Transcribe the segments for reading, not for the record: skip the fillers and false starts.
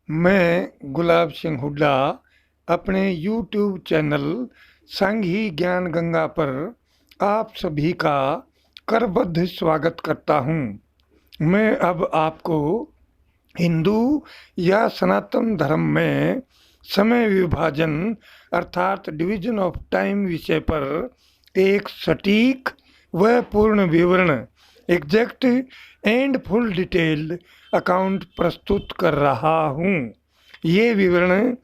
मैं गुलाब सिंह हुड्डा अपने YouTube channel Sanghi ज्ञान गंगा पर आप सभी का करबद्ध स्वागत करता हूँ। मैं अब आपको हिंदू या सनातन धर्म में समय विभाजन अर्थात डिवीजन ऑफ टाइम विषय पर एक सटीक व पूर्ण विवरण exact and full detailed account प्रस्तुत कर रहा हूँ। ये विवरण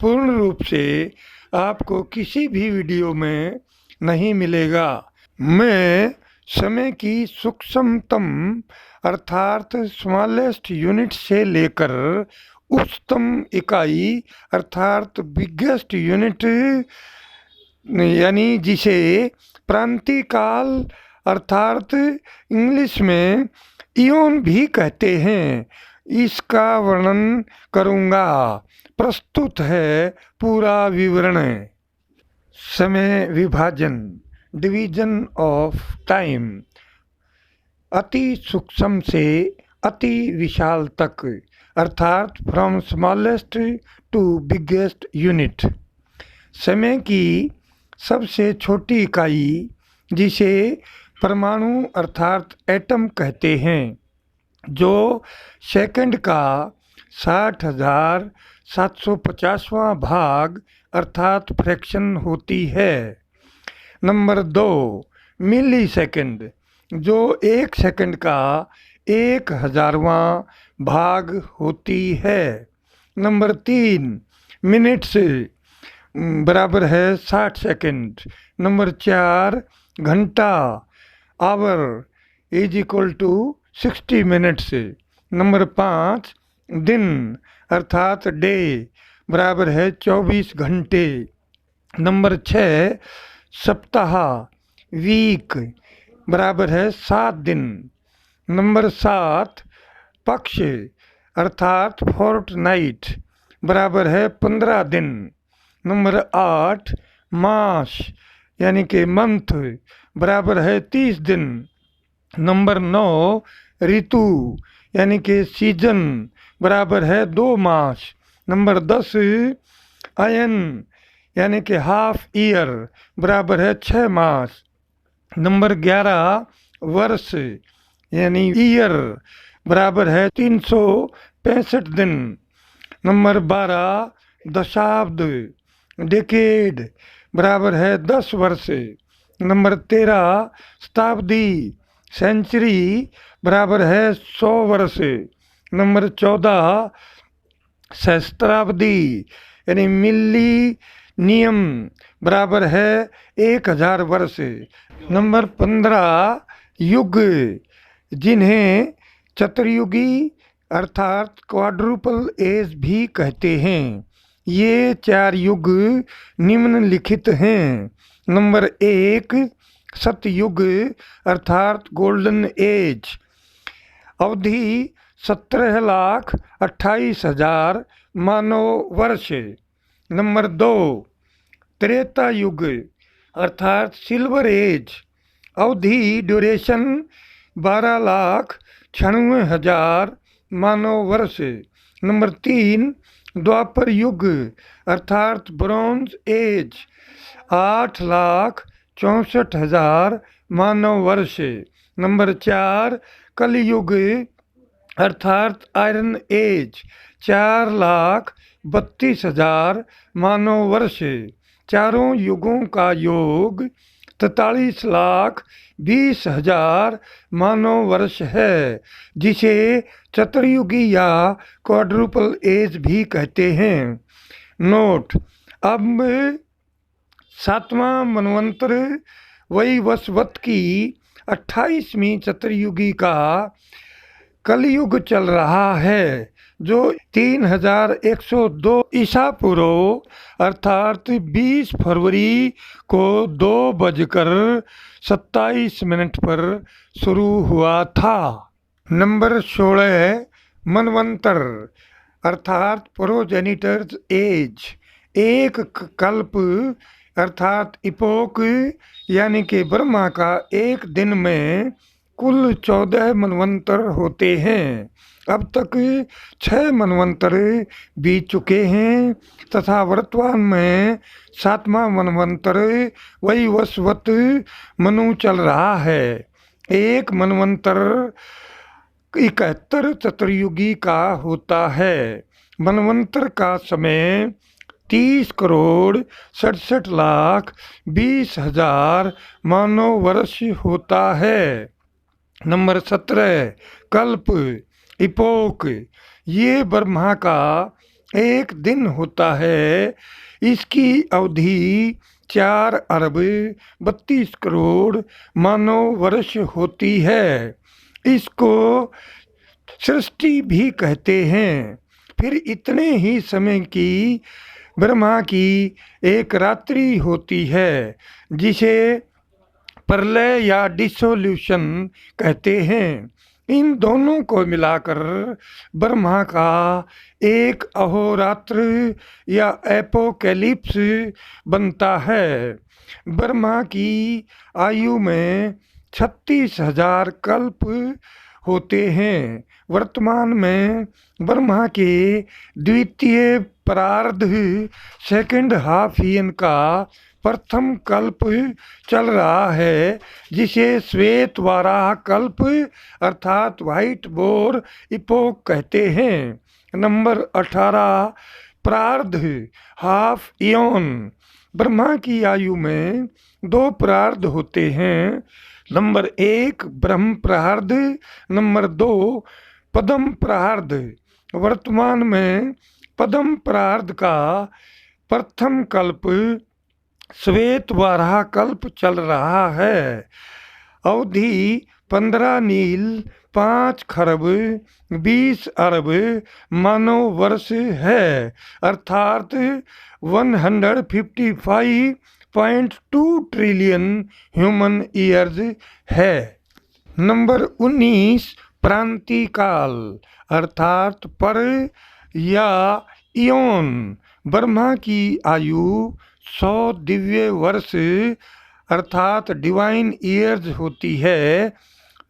पूर्ण रूप से आपको किसी भी वीडियो में नहीं मिलेगा। मैं समय की सूक्ष्मतम अर्थात स्मॉलेस्ट यूनिट से लेकर उच्चतम इकाई अर्थात बिगेस्ट यूनिट यानी जिसे प्रांतिकाल अर्थात इंग्लिश में इयोन भी कहते हैं, इसका वर्णन करूँगा। प्रस्तुत है पूरा विवरण। समय विभाजन डिवीजन ऑफ टाइम अति सूक्ष्म से अति विशाल तक अर्थात from smallest to biggest unit. समय की सबसे छोटी इकाई जिसे परमाणु अर्थात एटम कहते हैं, जो सेकंड का 60,750वां भाग अर्थात फ्रैक्शन होती है। नंबर 2 मिली सेकंड, जो एक सेकंड का 1,000वां भाग होती है। नंबर 3 मिनट्स बराबर है 60 सेकंड। नंबर 4 घंटा hour is equal to 60 minutes. Number 5 दिन अर्थात डे बराबर है 24 घंटे। नंबर 6 सप्ताह वीक बराबर है 7 दिन। नंबर 7 पक्ष अर्थात फोर्टनाइट बराबर है 15 दिन। नंबर 8 मास यानी कि मंथ बराबर है 30 दिन। नंबर 9 ऋतु यानी कि सीजन बराबर है 2 मास। नंबर 10 अयन यानी कि हाफ ईयर बराबर है 6 मास। नंबर 11 वर्ष यानी ईयर बराबर है 365 दिन। नंबर 12 दशाब्द डेकेड बराबर है 10 वर्ष। नंबर 13 शताब्दी सेंचुरी बराबर है 100 वर्ष। नंबर 14 सहस्त्राब्दी यानी मिलीनियम बराबर है 1000 वर्ष। नंबर 15 युग, जिन्हें चतुर्युगी अर्थात क्वाड्रुपल एज भी कहते हैं। ये 4 युग निम्नलिखित हैं। नंबर 1 सतयुग अर्थात गोल्डन एज, अवधि 17,28,000 मानव वर्ष। नंबर 2 त्रेता युग अर्थात सिल्वर एज, अवधि ड्यूरेशन 12,96,000 मानव वर्ष। नंबर 3 द्वापर युग अर्थात ब्रॉन्ज एज, 8,64,000 मानव वर्ष। नंबर 4 कलयुग अर्थात आयरन एज, 4,32,000 मानव वर्ष। चारों युगों का योग 43,20,000 मानव वर्ष है, जिसे चतुर्युगी या क्वाड्रुपल एज भी कहते हैं। नोट, अब 7वां मनवंतर वैवस्वत की 28वीं चतुर्युगी का कलयुग चल रहा है, जो 3102 ईसा पूर्व अर्थात 20 फरवरी को 2:27 पर शुरू हुआ था। नंबर 16 मनवंतर अर्थात प्रोजेनिटर्स एज, एक कल्प अर्थात इपोक यानी कि ब्रह्मा का एक दिन में कुल 14 मनवंतर होते हैं। अब तक 6 मनवंतर बीत चुके हैं तथा वर्तमान में 7वां मनवंतर वैवस्वत मनु चल रहा है। एक मनवंतर 71 चतुर्युगी का होता है। मनवंतर का समय 30,67,20,000 मानव वर्ष होता है। नंबर 17 कल्प इपोक, ये ब्रह्मा का एक दिन होता है। इसकी अवधि 4,32,00,00,000 मानव वर्ष होती है। इसको सृष्टि भी कहते हैं। फिर इतने ही समय की ब्रह्मा की एक रात्रि होती है जिसे प्रलय या डिसोल्यूशन कहते हैं। इन दोनों को मिलाकर ब्रह्मा का एक अहोरात्र या एपोकैलिप्स बनता है। ब्रह्मा की आयु में 36,000 कल्प होते हैं। वर्तमान में ब्रह्मा के द्वितीय परार्ध सेकंड हाफ ईयन का प्रथम कल्प चल रहा है जिसे श्वेत वाराह कल्प अर्थात व्हाइट बोर इपोक कहते हैं। नंबर 18 प्रार्ध हाफ ईयन, ब्रह्मा की आयु में 2 प्रार्ध होते हैं। नंबर 1 ब्रह्म प्रार्ध, नंबर 2 पदम प्रार्ध। वर्तमान में पदम प्रार्ध का प्रथम कल्प श्वेत वाराह कल्प चल रहा है। अवधि 15 नील 5 खरब 20 अरब मानव वर्ष है अर्थात 155.2 ट्रिलियन ह्यूमन ईयर्स है। नंबर 19 प्रांति काल अर्थात पर या इयोन, ब्रह्मा की आयु 100 दिव्य वर्ष अर्थात डिवाइन ईयर्स होती है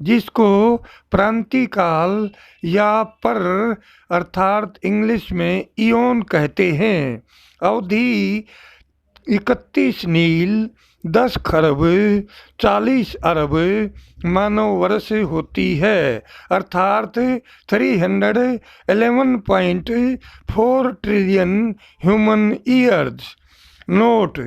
जिसको प्रांति काल या पर अर्थात इंग्लिश में इयोन कहते हैं। अवधि 31 नील 10 खरब 40 अरब मानव वर्ष होती है अर्थात 311.4 ट्रिलियन ह्यूमन ईयर्स। नोट,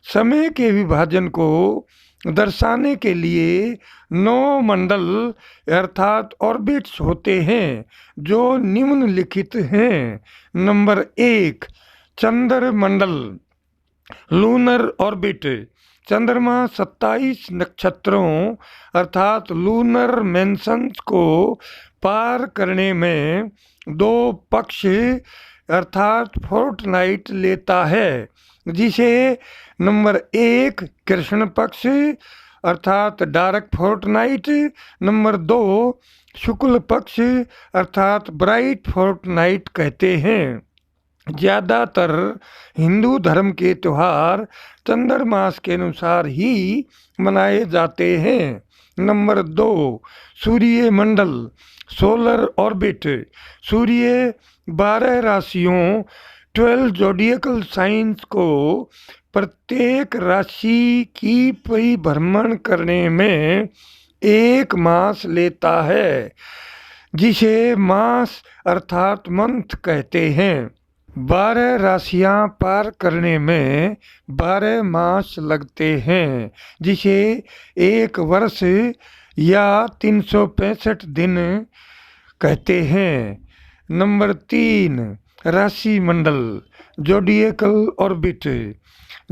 समय के विभाजन को दर्शाने के लिए 9 मंडल अर्थात ऑर्बिट्स होते हैं जो निम्नलिखित हैं। नंबर 1 चंद्र मंडल लूनर ऑर्बिट, चंद्रमा 27 नक्षत्रों अर्थात लूनर मेंशंस को पार करने में 2 पक्ष अर्थात फोर्टनाइट लेता है जिसे नंबर 1 कृष्ण पक्ष अर्थात डार्क फोर्टनाइट, नंबर 2 शुक्ल पक्ष अर्थात ब्राइट फोर्टनाइट कहते हैं। ज़्यादातर हिंदू धर्म के त्यौहार चंद्रमास के अनुसार ही मनाए जाते हैं। नंबर 2 सूर्य मंडल सोलर ऑर्बिट, सूर्य 12 राशियों 12 जोडियकल साइंस को प्रत्येक राशि की परिभ्रमण करने में 1 मास लेता है जिसे मास अर्थात मंथ कहते हैं। 12 राशियां पार करने में 12 मास लगते हैं जिसे 1 वर्ष या 365 दिन कहते हैं। नंबर 3 राशि मंडल जोडियकल ऑर्बिट,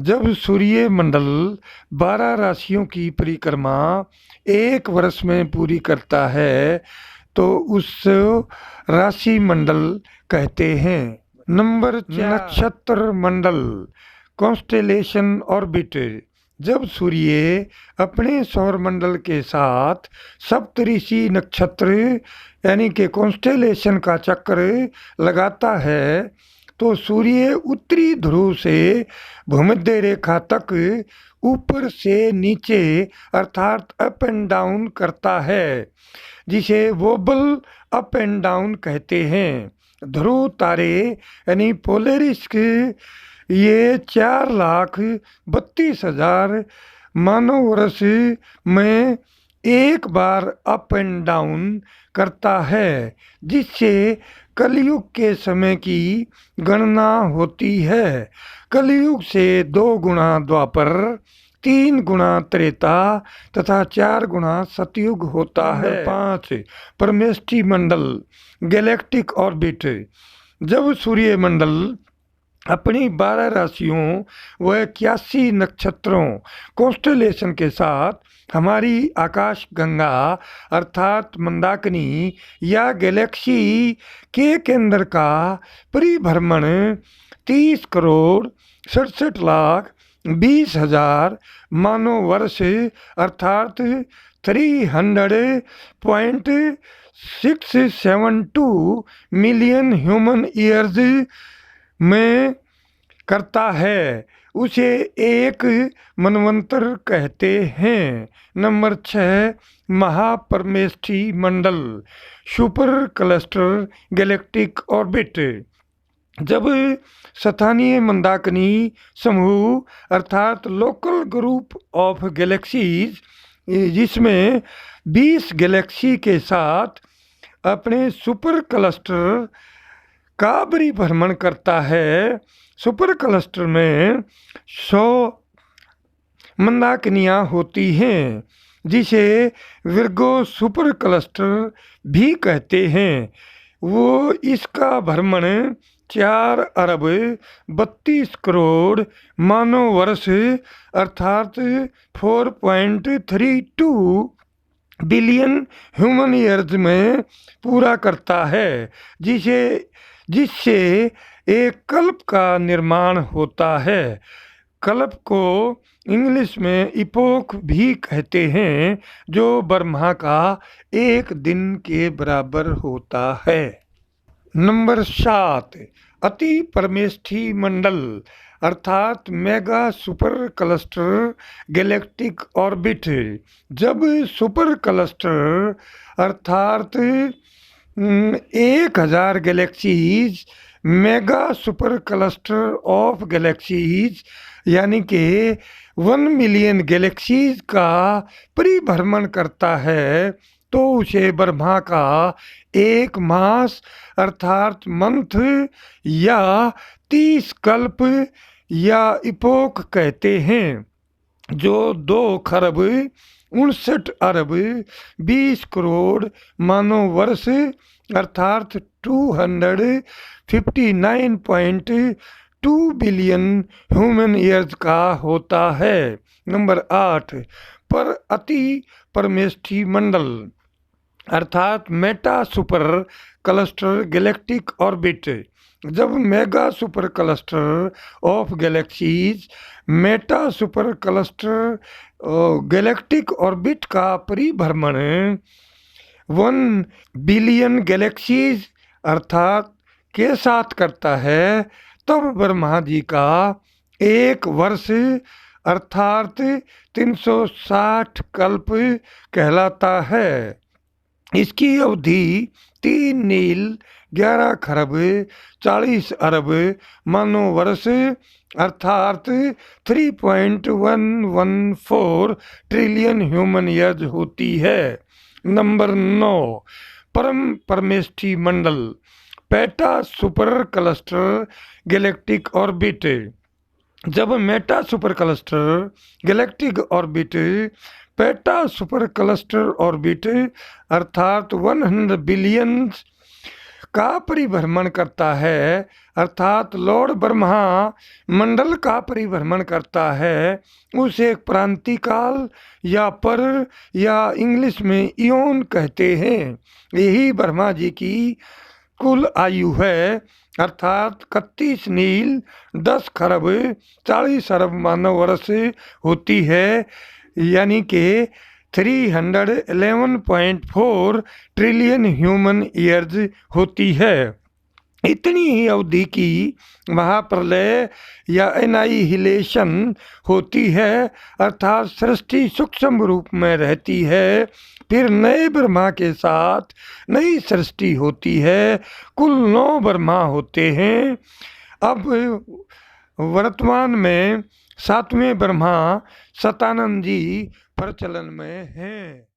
जब सूर्य मंडल 12 राशियों की परिक्रमा 1 वर्ष में पूरी करता है तो उस राशि मंडल कहते हैं। नंबर 4 नक्षत्र मंडल कॉन्स्टेलेशन ऑर्बिट, जब सूर्य अपने सौर मंडल के साथ सप्तऋषि नक्षत्र यानी कि कॉन्स्टेलेशन का चक्र लगाता है तो सूर्य उत्तरी ध्रुव से भूमध्य रेखा तक ऊपर से नीचे अर्थात अप एंड डाउन करता है, जिसे वोबल अप एंड डाउन कहते हैं। ध्रुव तारे यानी पोलरिस के ये 4,32,000 मानव वर्ष में एक बार अप एंड डाउन करता है, जिससे कलयुग के समय की गणना होती है। कलयुग से 2 गुणा द्वापर, 3 गुणा त्रेता तथा 4 गुणा सतयुग होता है। 5 परमेष्ठी मंडल गैलेक्टिक ऑर्बिट। जब सूर्य मंडल अपनी 12 राशियों व 81 नक्षत्रों कॉन्स्टेलेशन के साथ हमारी आकाश गंगा अर्थात मंदाकिनी या गैलेक्सी के केंद्र का परिभ्रमण 30,67,20,000 मानव वर्ष अर्थात 300.672 मिलियन ह्यूमन ईयर्स में करता है, उसे एक मनवंतर कहते हैं। नंबर 6 महापरमेष्ठी मंडल सुपर क्लस्टर गैलेक्टिक ऑर्बिट। जब स्थानीय मंदाकिनी समूह अर्थात लोकल ग्रुप ऑफ गैलेक्सीज, जिसमें 20 गैलेक्सी के साथ अपने सुपर क्लस्टर का परिभ्रमण करता है। सुपर क्लस्टर में 100 मंदाकिनियाँ होती हैं, जिसे विर्गो सुपर क्लस्टर भी कहते हैं। वो इसका भ्रमण 4,32 मानव वर्ष अर्थात 4.32 बिलियन ह्यूमन ईयर्स में पूरा करता है, जिससे एक कल्प का निर्माण होता है। कल्प को इंग्लिश में इपोक भी कहते हैं, जो ब्रह्मा का एक दिन के बराबर होता है। नंबर 7 अति परमेष्ठी मंडल अर्थात mega super cluster galactic orbit. जब सुपर क्लस्टर अर्थात 1,000 galaxies mega super cluster of galaxies यानी कि 1 मिलियन गैलेक्सीज का परिभ्रमण करता है, तो उसे ब्रह्मा का एक मास अर्थात मंथ या 30 कल्प या इपोक कहते हैं, जो 2,59,20,00,000 मानव वर्ष अर्थात 259.2 बिलियन ह्यूमन ईयर्स का होता है। नंबर 8 पर अति परमेष्ठी मंडल अर्थात meta super cluster galactic orbit. जब mega super cluster of galaxies meta super cluster galactic orbit का परिभ्रमण 1 बिलियन गैलेक्सीज अर्थात के साथ करता है, तब ब्रह्मा जी का एक वर्ष अर्थात 360 कल्प कहलाता है। इसकी अवधि 3 नील 11 खरब 40 अरब मानव वर्ष अर्थात 3.114 ट्रिलियन ह्यूमन ईयर्स होती है। नंबर 9 परम परमेष्ठी मंडल peta super cluster galactic orbit. जब meta super cluster galactic orbit peta super cluster orbit अर्थात 100 बिलियन का परिभ्रमण करता है, अर्थात लॉर्ड ब्रह्मा मंडल का परिभ्रमण करता है, उसे क्रांतिकाल या पर या इंग्लिश में इयोन कहते हैं। यही ब्रह्मा जी की कुल आयु है, अर्थात 31 नील 10 खरब 40 अरब मानव वर्ष होती है, यानी कि 311.4 ट्रिलियन ह्यूमन ईयर्स होती है। इतनी ही अवधि की महाप्रलय या एनाइहिलेशन होती है, अर्थात सृष्टि सूक्ष्म रूप में रहती है। फिर नए ब्रह्मा के साथ नई सृष्टि होती है। कुल 9 ब्रह्मा होते हैं। अब वर्तमान में 7वें ब्रह्मा सतानंद जी प्रचलन में हैं।